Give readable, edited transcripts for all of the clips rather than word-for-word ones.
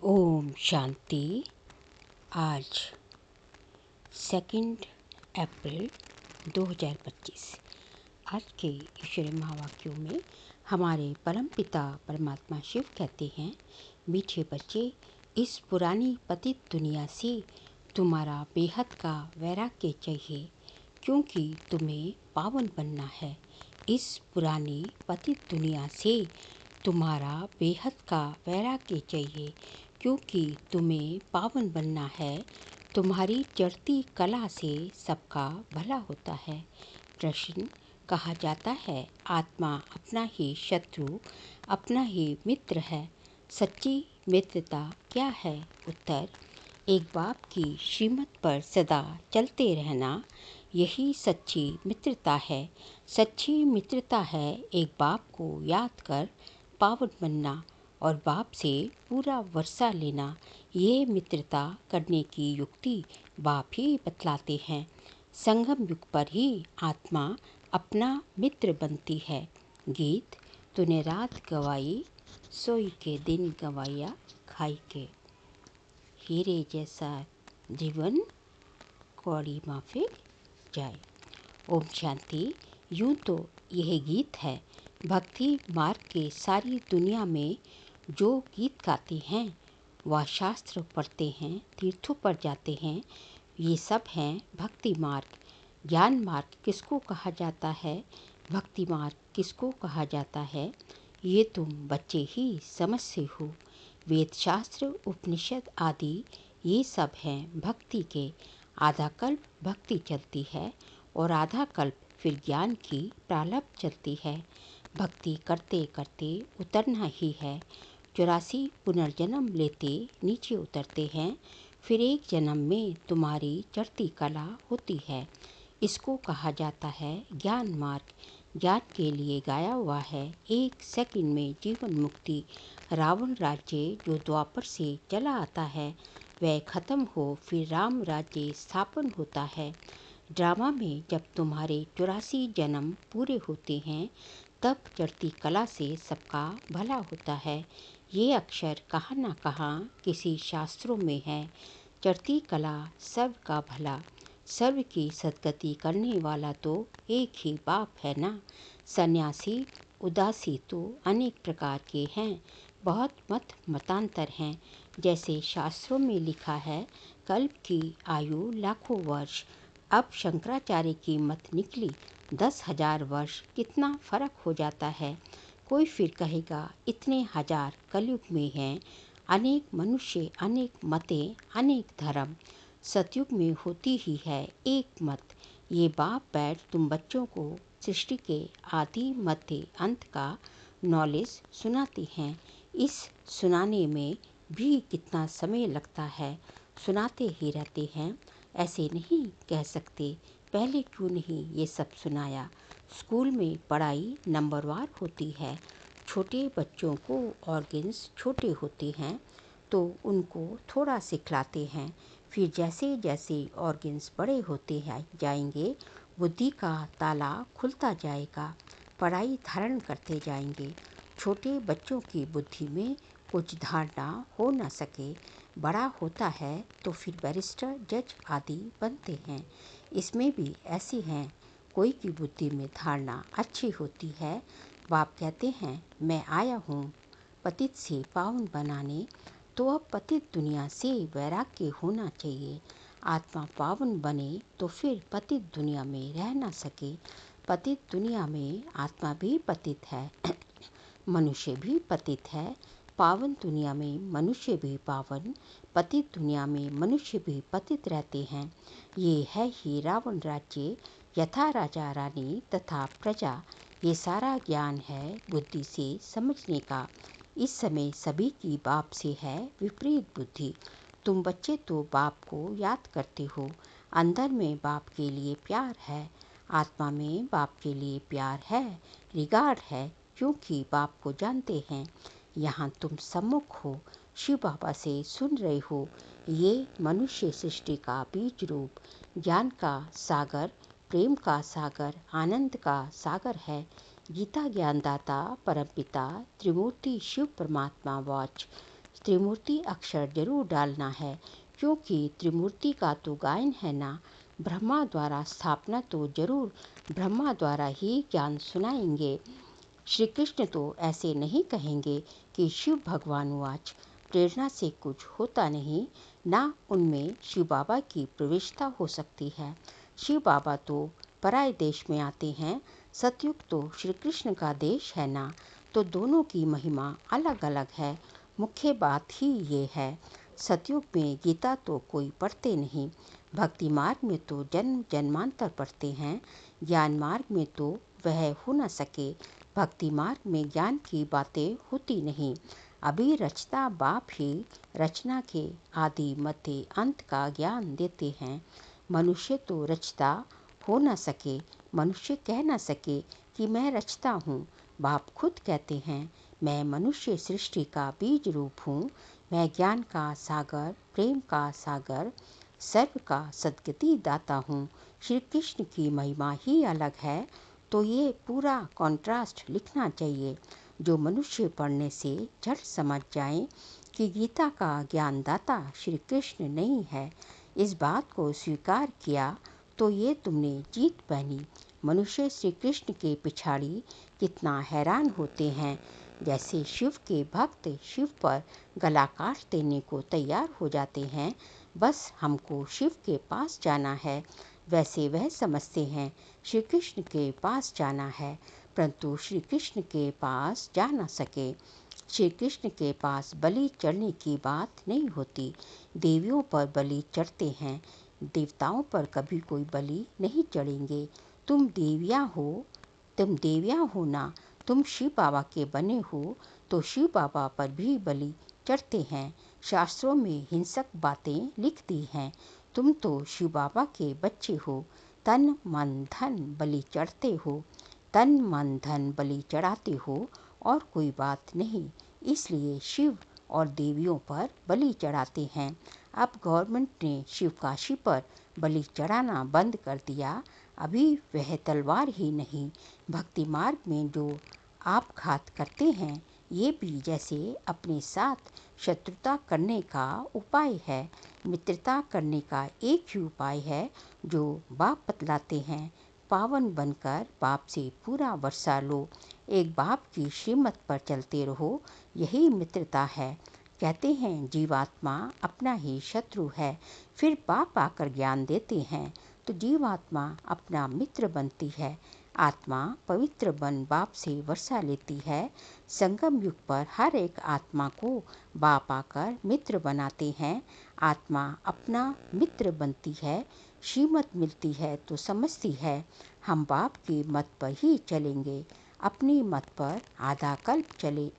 ओम शांति। आज 2 अप्रैल 2025। आज के ईश्वरीय महावाक्यों में हमारे परमपिता परमात्मा शिव कहते हैं, मीठे बच्चे, इस पुरानी पतित दुनिया से तुम्हारा बेहद का वैराग्य चाहिए, क्योंकि तुम्हें पावन बनना है। इस पुरानी पतित दुनिया से तुम्हारा बेहद का वैराग्य चाहिए, क्योंकि तुम्हें पावन बनना है। तुम्हारी चढ़ती कला से सबका भला होता है। प्रश्न कहा जाता है, आत्मा अपना ही शत्रु अपना ही मित्र है, सच्ची मित्रता क्या है? उत्तर, एक बाप की श्रीमत पर सदा चलते रहना, यही सच्ची मित्रता है। सच्ची मित्रता है एक बाप को याद कर पावन बनना और बाप से पूरा वर्षा लेना। ये मित्रता करने की युक्ति बाप ही बतलाते हैं। संगम युग पर ही आत्मा अपना मित्र बनती है। गीत, तूने रात गवाई सोई के दिन गवाया खाई के, हीरे जैसा जीवन कौड़ी माफिक जाए। ओम शांति। यूं तो यह गीत है भक्ति मार्ग के सारी दुनिया में जो गीत गाते हैं, वह शास्त्र पढ़ते हैं, तीर्थों पर जाते हैं, ये सब हैं भक्ति मार्ग। ज्ञान मार्ग किसको कहा जाता है, भक्ति मार्ग किसको कहा जाता है, ये तुम बच्चे ही समझते हो। वेद शास्त्र उपनिषद आदि ये सब हैं भक्ति के। आधा कल्प भक्ति चलती है और आधा कल्प फिर ज्ञान की प्रारब्ध चलती है। भक्ति करते करते उतरना ही है। 84 पुनर्जन्म लेते नीचे उतरते हैं, फिर एक जन्म में तुम्हारी चढ़ती कला होती है। इसको कहा जाता है ज्ञान मार्ग। ज्ञान के लिए गाया हुआ है, 1 सेकंड में जीवन मुक्ति। रावण राज्य जो द्वापर से चला आता है, वह खत्म हो फिर राम राज्य स्थापन होता है। ड्रामा में जब तुम्हारे 84 जन्म पूरे होते हैं, तब चढ़ती कला से सबका भला होता है। ये अक्षर कहाँ ना कहाँ किसी शास्त्रों में है। चढ़ती कला सर्व का भला, सर्व की सद्गति करने वाला तो एक ही बाप है ना। सन्यासी उदासी तो अनेक प्रकार के हैं, बहुत मतांतर हैं। जैसे शास्त्रों में लिखा है, कल्प की आयु लाखों वर्ष। अब शंकराचार्य की मत निकली 10,000 वर्ष, कितना फर्क हो जाता है। कोई फिर कहेगा इतने हजार कलयुग में हैं, अनेक मनुष्य, अनेक मतें, अनेक धर्म। सतयुग में होती ही है एक मत। ये बाप बैठ तुम बच्चों को सृष्टि के आदि मध्य अंत का नॉलेज सुनाती हैं। इस सुनाने में भी कितना समय लगता है, सुनाते ही रहते हैं। ऐसे नहीं कह सकते पहले क्यों नहीं ये सब सुनाया। स्कूल में पढ़ाई नंबरवार होती है। छोटे बच्चों को ऑर्गन्स छोटे होते हैं तो उनको थोड़ा सिखलाते हैं, फिर जैसे जैसे ऑर्गन्स बड़े होते हैं जाएंगे, बुद्धि का ताला खुलता जाएगा, पढ़ाई धारण करते जाएंगे। छोटे बच्चों की बुद्धि में कुछ धारणा हो न सके, बड़ा होता है तो फिर बैरिस्टर जज आदि बनते हैं। इसमें भी ऐसे हैं, कोई की बुद्धि में धारणा अच्छी होती है। बाप कहते हैं, मैं आया हूँ पतित से पावन बनाने, तो अब पतित दुनिया से वैराग्य होना चाहिए। आत्मा पावन बने तो फिर पतित दुनिया में रह ना सके। पतित दुनिया में आत्मा भी पतित है मनुष्य भी पतित है। पावन दुनिया में मनुष्य भी पावन, पतित दुनिया में मनुष्य भी पतित रहते हैं। ये है ही रावण राज्य। यथा राजा रानी तथा प्रजा, ये सारा ज्ञान है बुद्धि से समझने का। इस समय सभी की बाप से है विपरीत बुद्धि। तुम बच्चे तो बाप को याद करते हो, अंदर में बाप के लिए प्यार है, आत्मा में बाप के लिए प्यार है, रिगार्ड है, क्योंकि बाप को जानते हैं। यहाँ तुम सम्मुख हो, शिव बाबा से सुन रहे हो। ये मनुष्य सृष्टि का बीज रूप ज्ञान का सागर, प्रेम का सागर, आनंद का सागर है। गीता ज्ञानदाता परमपिता त्रिमूर्ति शिव परमात्मा वाच त्रिमूर्ति अक्षर जरूर डालना है, क्योंकि त्रिमूर्ति का तो गायन है ना। ब्रह्मा द्वारा स्थापना तो जरूर ब्रह्मा द्वारा ही ज्ञान सुनाएंगे। श्री कृष्ण तो ऐसे नहीं कहेंगे कि शिव भगवान वाच प्रेरणा से कुछ होता नहीं, ना उनमें शिव बाबा की प्रवेशता हो सकती है। शिव बाबा तो पराये देश में आते हैं, सतयुग तो श्री कृष्ण का देश है ना, तो दोनों की महिमा अलग अलग है। मुख्य बात ही ये है, सतयुग में गीता तो कोई पढ़ते नहीं, भक्ति मार्ग में तो जन्म जन्मांतर पढ़ते हैं, ज्ञान मार्ग में तो वह हो न सके। भक्ति मार्ग में ज्ञान की बातें होती नहीं, अभी रचता बाप ही रचना के आदि मध्य अंत का ज्ञान देते हैं। मनुष्य तो रचता हो न सके, मनुष्य कह न सके कि मैं रचता हूँ। बाप खुद कहते हैं, मैं मनुष्य सृष्टि का बीज रूप हूँ, मैं ज्ञान का सागर, प्रेम का सागर, सर्व का सद्गति दाता हूँ। श्री कृष्ण की महिमा ही अलग है, तो ये पूरा कॉन्ट्रास्ट लिखना चाहिए, जो मनुष्य पढ़ने से झट समझ जाए कि गीता का ज्ञानदाता श्री कृष्ण नहीं है। इस बात को स्वीकार किया तो ये तुमने जीत पहनी। मनुष्य श्री कृष्ण के पिछाड़ी कितना हैरान होते हैं, जैसे शिव के भक्त शिव पर गला काट देने को तैयार हो जाते हैं। बस हमको शिव के पास जाना है, वैसे वह समझते हैं श्री कृष्ण के पास जाना है, परंतु श्री कृष्ण के पास जा न सके। श्री कृष्ण के पास बलि चढ़ने की बात नहीं होती, देवियों पर बलि चढ़ते हैं, देवताओं पर कभी कोई बलि नहीं चढ़ेंगे। तुम देवियाँ हो ना, तुम शिव बाबा के बने हो, तो शिव बाबा पर भी बलि चढ़ते हैं। शास्त्रों में हिंसक बातें लिख दी हैं, तुम तो शिव बाबा के बच्चे हो, तन मन धन बलि चढ़ते हो, तन मन धन बलि चढ़ाते हो, और कोई बात नहीं, इसलिए शिव और देवियों पर बलि चढ़ाते हैं। अब गवर्नमेंट ने शिवकाशी पर बलि चढ़ाना बंद कर दिया, अभी वह तलवार ही नहीं, भक्ति मार्ग में जो आपघात करते हैं, ये भी जैसे अपने साथ शत्रुता करने का उपाय है। मित्रता करने का एक ही उपाय है, जो बाप बतलाते हैं, पावन बनकर बाप से पूरा वर्षा लो, एक बाप की श्रीमत पर चलते रहो, यही मित्रता है। कहते हैं जीवात्मा अपना ही शत्रु है, फिर बाप आकर ज्ञान देते हैं तो जीवात्मा अपना मित्र बनती है। आत्मा पवित्र बन बाप से वर्षा लेती है। संगम युग पर हर एक आत्मा को बाप आकर मित्र बनाते हैं। आत्मा अपना मित्र बनती है, श्रीमत मिलती है तो समझती है हम बाप की मत पर ही चलेंगे, अपनी मत पर आधा कल्प चले।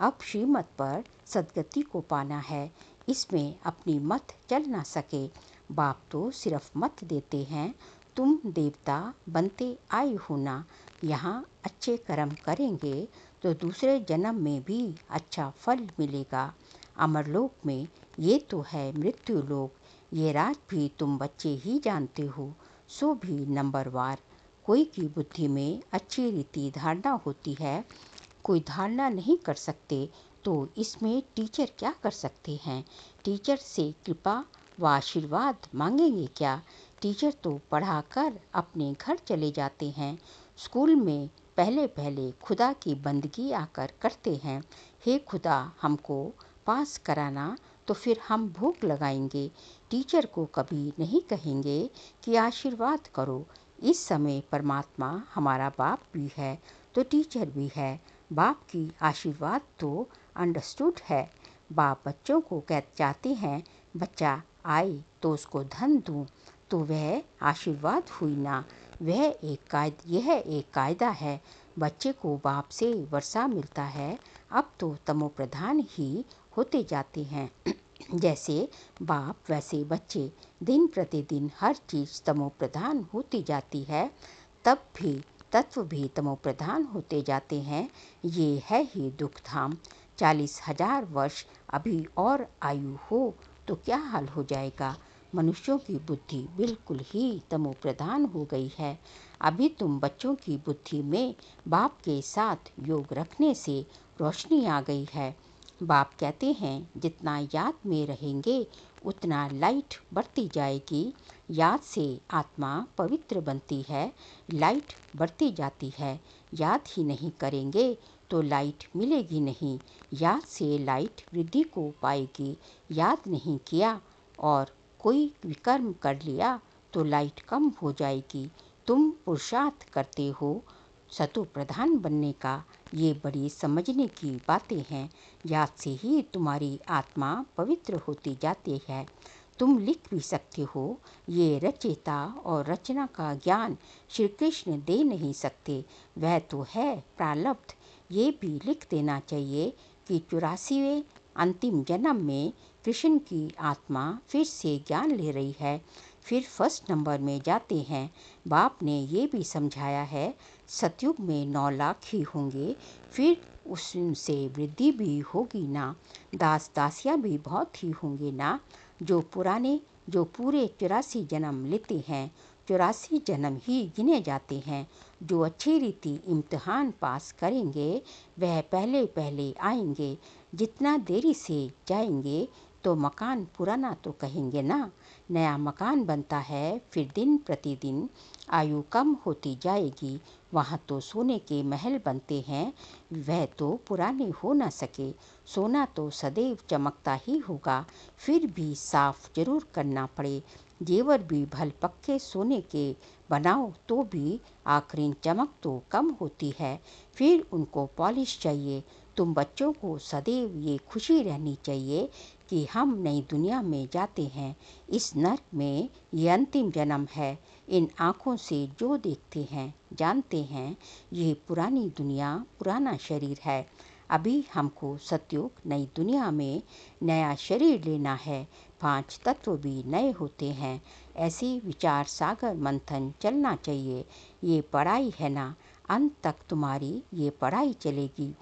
अब श्रीमत पर सद्गति को पाना है, इसमें अपनी मत चल ना सके। बाप तो सिर्फ मत देते हैं, तुम देवता बनते आए हो ना, यहाँ अच्छे कर्म करेंगे तो दूसरे जन्म में भी अच्छा फल मिलेगा। अमरलोक में ये तो है मृत्यु लोक, ये राज भी तुम बच्चे ही जानते हो, सो भी नंबरवार। कोई की बुद्धि में अच्छी रीति धारणा होती है, कोई धारणा नहीं कर सकते, तो इसमें टीचर क्या कर सकते हैं। टीचर से कृपा व आशीर्वाद मांगेंगे क्या। टीचर तो पढ़ाकर अपने घर चले जाते हैं। स्कूल में पहले पहले खुदा की बंदगी आकर करते हैं, हे खुदा हमको पास कराना, तो फिर हम भूख लगाएंगे। टीचर को कभी नहीं कहेंगे कि आशीर्वाद करो। इस समय परमात्मा हमारा बाप भी है तो टीचर भी है। बाप की आशीर्वाद तो अंडरस्टूड है। बाप बच्चों को चाहते हैं बच्चा आए तो उसको धन दूं, तो वह आशीर्वाद हुई ना। यह एक कायदा है, बच्चे को बाप से वर्षा मिलता है। अब तो तमो प्रधान ही होते जाते हैं। जैसे बाप वैसे बच्चे, दिन प्रतिदिन हर चीज़ तमो प्रधान होती जाती है, तब भी तत्व भी तमो प्रधान होते जाते हैं। ये है ही दुख धाम। 40,000 वर्ष अभी और आयु हो तो क्या हाल हो जाएगा। मनुष्यों की बुद्धि बिल्कुल ही तमो प्रधान हो गई है। अभी तुम बच्चों की बुद्धि में बाप के साथ योग रखने से रोशनी आ गई है। बाप कहते हैं जितना याद में रहेंगे उतना लाइट बढ़ती जाएगी। याद से आत्मा पवित्र बनती है, लाइट बढ़ती जाती है। याद ही नहीं करेंगे तो लाइट मिलेगी नहीं। याद से लाइट वृद्धि को पाएगी। याद नहीं किया और कोई विकर्म कर लिया तो लाइट कम हो जाएगी। तुम पुरुषार्थ करते हो सतो प्रधान बनने का, ये बड़ी समझने की बातें हैं। याद से ही तुम्हारी आत्मा पवित्र होती जाती है। तुम लिख भी सकते हो, ये रचयिता और रचना का ज्ञान श्री कृष्ण दे नहीं सकते, वह तो है प्रारब्ध। ये भी लिख देना चाहिए कि 84वें अंतिम जन्म में कृष्ण की आत्मा फिर से ज्ञान ले रही है, फिर फर्स्ट नंबर में जाते हैं। बाप ने ये भी समझाया है सतयुग में 9 लाख ही होंगे, फिर उससे वृद्धि भी होगी ना। दास दासियाँ भी बहुत ही होंगे ना। जो पूरे 84 जन्म लेते हैं, 84 जन्म ही गिने जाते हैं। जो अच्छी रीति इम्तिहान पास करेंगे वह पहले पहले आएंगे। जितना देरी से जाएंगे तो मकान पुराना तो कहेंगे ना। नया मकान बनता है, फिर दिन प्रतिदिन आयु कम होती जाएगी। वहाँ तो सोने के महल बनते हैं, वह तो पुराने हो न सके। सोना तो सदैव चमकता ही होगा, फिर भी साफ जरूर करना पड़े। जेवर भी भल पक्के सोने के बनाओ तो भी आखिरी चमक तो कम होती है, फिर उनको पॉलिश चाहिए। तुम बच्चों को सदैव ये खुशी रहनी चाहिए कि हम नई दुनिया में जाते हैं। इस नर्क में ये अंतिम जन्म है। इन आँखों से जो देखते हैं जानते हैं ये पुरानी दुनिया पुराना शरीर है। अभी हमको सतयुग नई दुनिया में नया शरीर लेना है। 5 तत्व भी नए होते हैं। ऐसी विचार सागर मंथन चलना चाहिए। ये पढ़ाई है ना, अंत तक तुम्हारी ये पढ़ाई चलेगी।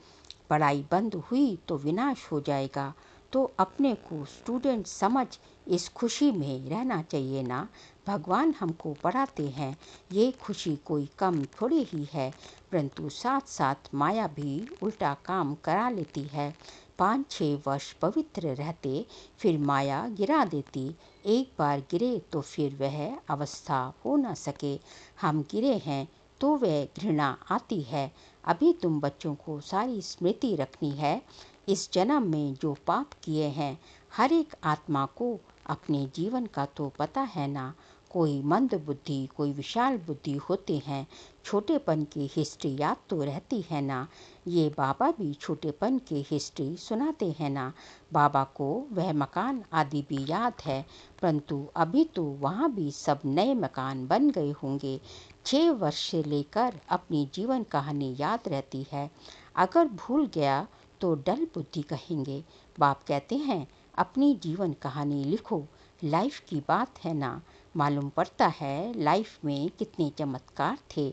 पढ़ाई बंद हुई तो विनाश हो जाएगा। तो अपने को स्टूडेंट समझ इस खुशी में रहना चाहिए ना। भगवान हमको पढ़ाते हैं, ये खुशी कोई कम थोड़ी ही है, परंतु साथ साथ माया भी उल्टा काम करा लेती है। 5-6 वर्ष पवित्र रहते, फिर माया गिरा देती। एक बार गिरे तो फिर वह अवस्था हो न सके। हम गिरे हैं तो वह घृणा आती है। अभी तुम बच्चों को सारी स्मृति रखनी है। इस जन्म में जो पाप किए हैं, हर एक आत्मा को अपने जीवन का तो पता है ना। कोई मंद बुद्धि, कोई विशाल बुद्धि होते हैं। छोटेपन की हिस्ट्री याद तो रहती है ना। ये बाबा भी छोटेपन की हिस्ट्री सुनाते हैं ना। बाबा को वह मकान आदि भी याद है, परंतु अभी तो वहाँ भी सब नए मकान बन गए होंगे। 6 वर्ष से लेकर अपनी जीवन कहानी याद रहती है। अगर भूल गया तो डल बुद्धि कहेंगे। बाप कहते हैं अपनी जीवन कहानी लिखो। लाइफ की बात है ना। मालूम पड़ता है लाइफ में कितने चमत्कार थे।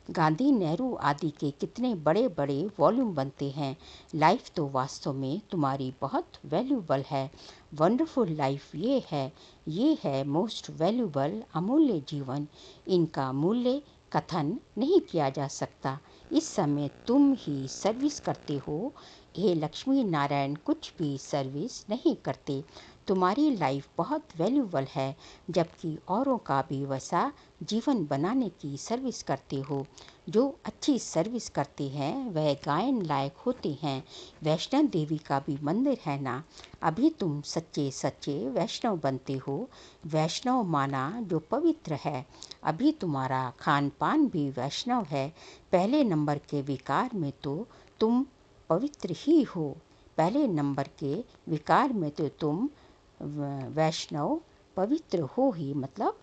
गांधी, नेहरू आदि के कितने बड़े बड़े वॉल्यूम बनते हैं। लाइफ तो वास्तव में तुम्हारी बहुत वैल्यूबल है। वंडरफुल लाइफ ये है मोस्ट वैल्यूबल, अमूल्य जीवन। इनका मूल्य कथन नहीं किया जा सकता। इस समय तुम ही सर्विस करते हो। हे लक्ष्मी नारायण कुछ भी सर्विस नहीं करते। तुम्हारी लाइफ बहुत वैल्यूबल है, जबकि औरों का भी वैसा जीवन बनाने की सर्विस करते हो। जो अच्छी सर्विस करते हैं वह गायन लायक होते हैं। वैष्णव देवी का भी मंदिर है ना। अभी तुम सच्चे सच्चे वैष्णव बनते हो। वैष्णव माना जो पवित्र है। अभी तुम्हारा खान पान भी वैष्णव है। पहले नंबर के विकार में तो तुम पवित्र ही हो। पहले नंबर के विकार में तो तुम वैष्णव पवित्र हो ही, मतलब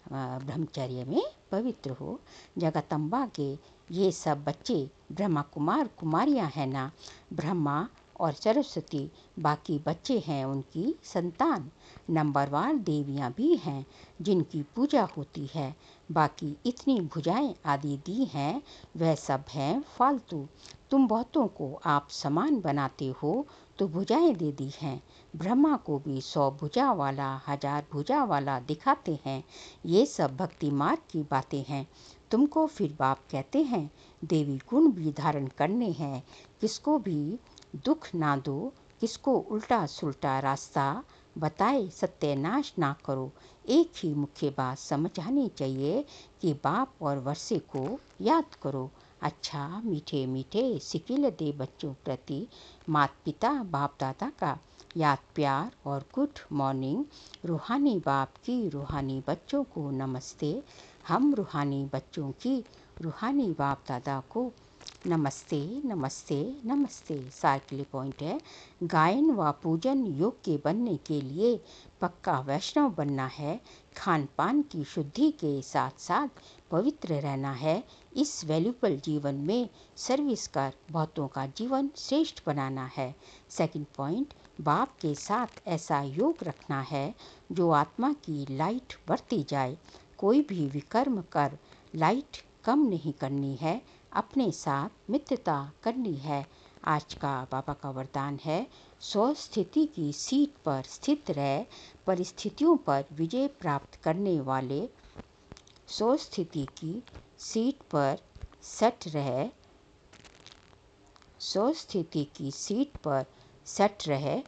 ब्रह्मचर्य में पवित्र हो। जगदम्बा के ये सब बच्चे ब्रह्मा कुमार कुमारियां हैं ना। ब्रह्मा और सरस्वती बाकी बच्चे हैं उनकी संतान। नंबरवार देवियां भी हैं जिनकी पूजा होती है। बाकी इतनी भुजाएं आदि दी हैं वह सब हैं फालतू। तुम बहुतों को आप समान बनाते हो तो भुजाएं दे दी हैं। ब्रह्मा को भी 100 भुजा वाला, 1000 भुजा वाला दिखाते हैं। ये सब भक्ति मार्ग की बातें हैं। तुमको फिर बाप कहते हैं देवी गुण भी धारण करने हैं। किसको भी दुख ना दो, किसको उल्टा सुल्टा रास्ता बताए सत्यानाश ना करो। एक ही मुख्य बात समझ आनी चाहिए कि बाप और वर्षे को याद करो। अच्छा मीठे मीठे सिकिल दे बच्चों प्रति माता पिता बाप दादा का याद प्यार और गुड मॉर्निंग। रूहानी बाप की रूहानी बच्चों को नमस्ते। हम रूहानी बच्चों की रूहानी बाप दादा को नमस्ते नमस्ते नमस्ते। सार के लिए पॉइंट है, गायन व पूजन योग्य बनने के लिए पक्का वैष्णव बनना है। खान पान की शुद्धि के साथ साथ पवित्र रहना है। इस वैल्यूबल जीवन में सर्विस कर बहुतों का जीवन श्रेष्ठ बनाना है। सेकंड पॉइंट, बाप के साथ ऐसा योग रखना है जो आत्मा की लाइट बढ़ती जाए। कोई भी विकर्म कर लाइट कम नहीं करनी है, अपने साथ मित्रता करनी है। आज का बाबा का वरदान है, स्वस्थिति की सीट पर स्थित रह, परिस्थितियों पर विजय प्राप्त करने वाले। स्वस्थिति की सीट पर सट रहे, स्वस्थिति की सीट पर सट रहे,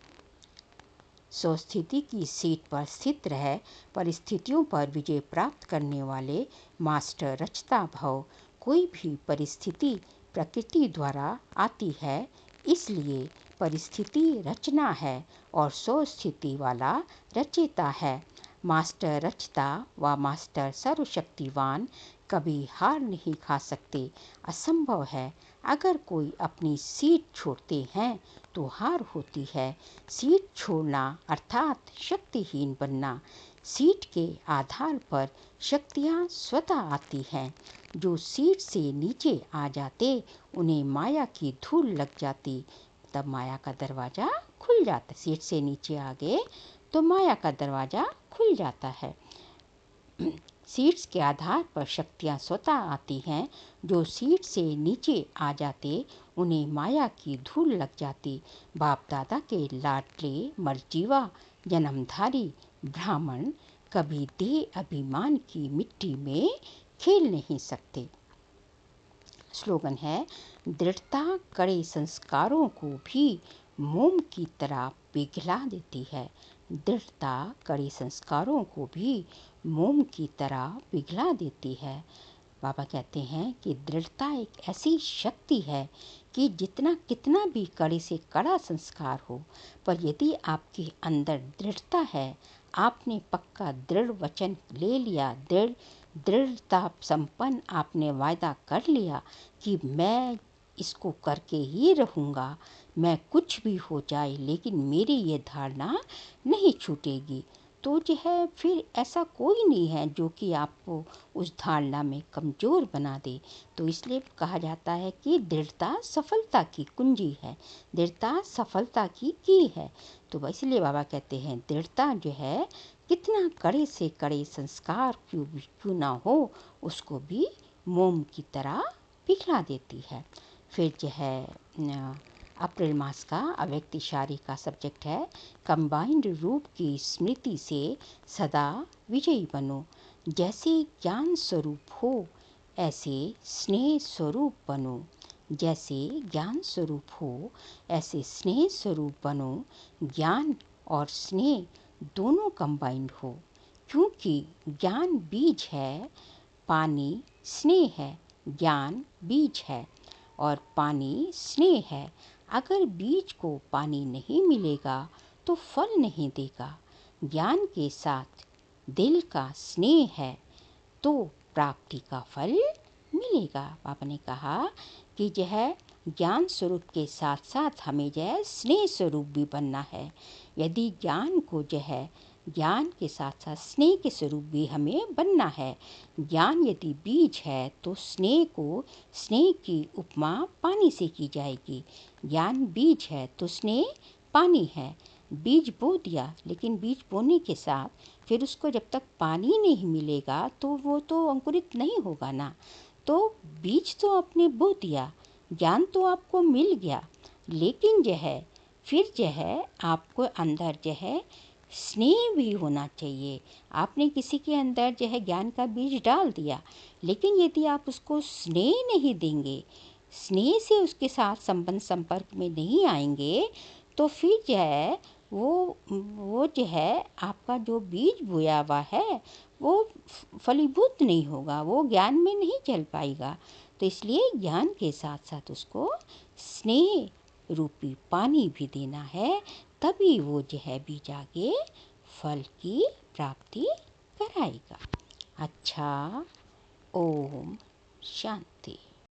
स्वस्थिति की सीट पर स्थित रह, परिस्थितियों पर विजय प्राप्त करने वाले मास्टर रचता भव। कोई भी परिस्थिति प्रकृति द्वारा आती है, इसलिए परिस्थिति रचना है और स्वस्थिति वाला रचयिता है। मास्टर रचता व मास्टर सर्वशक्तिवान कभी हार नहीं खा सकते, असंभव है। अगर कोई अपनी सीट छोड़ते हैं तो हार होती है। सीट छोड़ना अर्थात शक्तिहीन बनना। सीट के आधार पर शक्तियाँ स्वतः आती हैं। जो सीट से नीचे आ जाते उन्हें माया की धूल लग जाती, तब माया का दरवाज़ा खुल जाता। सीट से नीचे आ गए तो माया का दरवाज़ा खुल जाता है। सीट्स के आधार पर शक्तियाँ स्वतः आती हैं। जो सीट से नीचे आ जाते उन्हें माया की धूल लग जाती। बाप दादा के लाडले मरजीवा जन्मधारी ब्राह्मण कभी देह अभिमान की मिट्टी में खेल नहीं सकते। स्लोगन है, दृढ़ता कड़े संस्कारों को भी मोम की तरह पिघला देती है। दृढ़ता कड़े संस्कारों को भी मोम की तरह पिघला देती है। बाबा कहते हैं कि दृढ़ता एक ऐसी शक्ति है कि जितना कितना भी कड़े से कड़ा संस्कार हो, पर यदि आपके अंदर दृढ़ता है, आपने पक्का दृढ़ वचन ले लिया, दृढ़ता संपन्न आपने वायदा कर लिया कि मैं इसको करके ही रहूँगा, मैं कुछ भी हो जाए लेकिन मेरी ये धारणा नहीं छूटेगी, तो जो है फिर ऐसा कोई नहीं है जो कि आपको उस धारणा में कमज़ोर बना दे। तो इसलिए कहा जाता है कि दृढ़ता सफलता की कुंजी है, दृढ़ता सफलता की है। तो इसलिए बाबा कहते हैं दृढ़ता जो है कितना कड़े से कड़े संस्कार क्यों ना हो, उसको भी मोम की तरह पिघला देती है। फिर जो है अप्रैल मास का अव्यक्त इशारे का सब्जेक्ट है, कंबाइंड रूप की स्मृति से सदा विजयी बनो। जैसे ज्ञान स्वरूप हो ऐसे स्नेह स्वरूप बनो। जैसे ज्ञान स्वरूप हो ऐसे स्नेह स्वरूप बनो। ज्ञान और स्नेह दोनों कंबाइंड हो, क्योंकि ज्ञान बीज है, पानी स्नेह है। ज्ञान बीज है और पानी स्नेह है। अगर बीज को पानी नहीं मिलेगा तो फल नहीं देगा। ज्ञान के साथ दिल का स्नेह है तो प्राप्ति का फल मिलेगा। पापा ने कहा कि जो है ज्ञान स्वरूप के साथ साथ हमें जो है स्नेह स्वरूप भी बनना है। यदि ज्ञान को जो है ज्ञान के साथ साथ स्नेह के स्वरूप भी हमें बनना है। ज्ञान यदि बीज है तो स्नेह को, स्नेह की उपमा पानी से की जाएगी। ज्ञान बीज है तो स्नेह पानी है। बीज बो दिया, लेकिन बीज बोने के साथ फिर उसको जब तक पानी नहीं मिलेगा तो वो तो अंकुरित नहीं होगा ना। तो बीज तो आपने बो दिया, ज्ञान तो आपको मिल गया, लेकिन जो है फिर जो है आपको अंदर जो है स्नेह भी होना चाहिए। आपने किसी के अंदर जो है ज्ञान का बीज डाल दिया, लेकिन यदि आप उसको स्नेह नहीं देंगे, स्नेह से उसके साथ संबंध संपर्क में नहीं आएंगे, तो फिर जो है वो जो है आपका जो बीज बोया हुआ है वो फलीभूत नहीं होगा, वो ज्ञान में नहीं चल पाएगा। तो इसलिए ज्ञान के साथ साथ उसको स्नेह रूपी पानी भी देना है, तभी वो जो है बीज आगे फल की प्राप्ति कराएगा। अच्छा, ओम शांति।